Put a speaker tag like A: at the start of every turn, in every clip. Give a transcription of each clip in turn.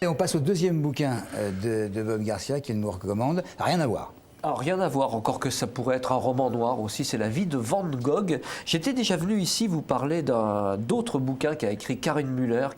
A: Et on passe au deuxième bouquin de Bob Garcia qu'il nous recommande. Rien à voir.
B: Alors, rien à voir, encore que ça pourrait être un roman noir aussi, c'est la vie de Van Gogh. J'étais déjà venu ici vous parler d'autre bouquin qu'a écrit Karin Müller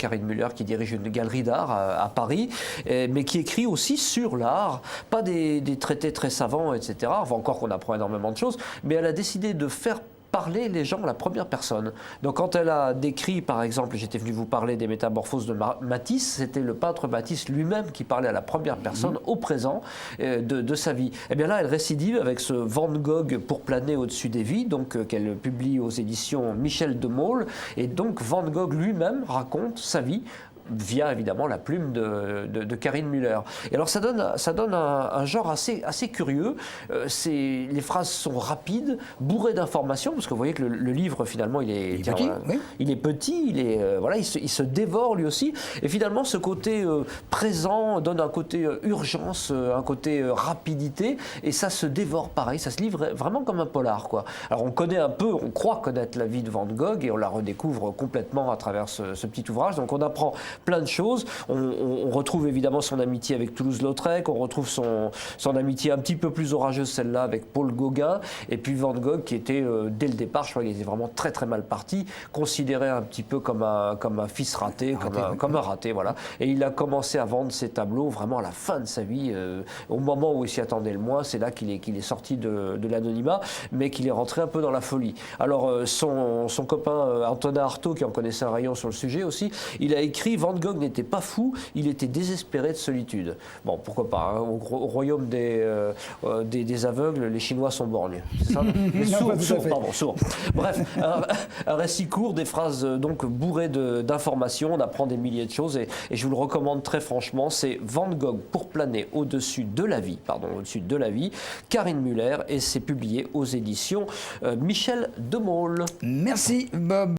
B: qui dirige une galerie d'art à Paris, mais qui écrit aussi sur l'art, pas des traités très savants, etc. Enfin, encore qu'on apprend énormément de choses, mais elle a décidé de faire parler les gens à la première personne. Donc quand elle a décrit, par exemple, j'étais venu vous parler des métamorphoses de Matisse, c'était le peintre Matisse lui-même qui parlait à la première personne au présent de sa vie. Et bien là, elle récidive avec ce Van Gogh pour planer au-dessus des vies, donc qu'elle publie aux éditions Michel de Maulle. Et donc Van Gogh lui-même raconte sa vie via évidemment la plume de Karin Müller. Et alors ça donne un genre assez curieux. Les phrases sont rapides, bourrées d'informations, parce que vous voyez que le livre finalement il est petit, oui. Il est petit, il se dévore lui aussi. Et finalement ce côté présent donne un côté urgence, un côté rapidité, et ça se dévore pareil, ça se livre vraiment comme un polar, quoi. Alors on connaît un peu, on croit connaître la vie de Van Gogh, et on la redécouvre complètement à travers ce petit ouvrage. Donc on apprend plein de choses. On retrouve évidemment son amitié avec Toulouse-Lautrec, on retrouve son amitié un petit peu plus orageuse, celle-là, avec Paul Gauguin, et puis Van Gogh qui était, dès le départ, je crois qu'il était vraiment très très mal parti, considéré un petit peu comme un fils raté, comme un raté, voilà. Et il a commencé à vendre ses tableaux vraiment à la fin de sa vie, au moment où il s'y attendait le moins. C'est là qu'il est sorti de l'anonymat, mais qu'il est rentré un peu dans la folie. Alors son copain Antonin Artaud, qui en connaissait un rayon sur le sujet aussi, il a écrit Van Gogh n'était pas fou, il était désespéré de solitude. Bon, pourquoi pas, hein, au royaume des aveugles, les Chinois sont borgneux. C'est ça, sourds. Bref, un récit court, des phrases donc bourrées d'informations, on apprend des milliers de choses, et je vous le recommande très franchement, c'est Van Gogh pour planer au-dessus de la vie, Karin Müller, et c'est publié aux éditions Michel de Maulle.
A: Merci Bob.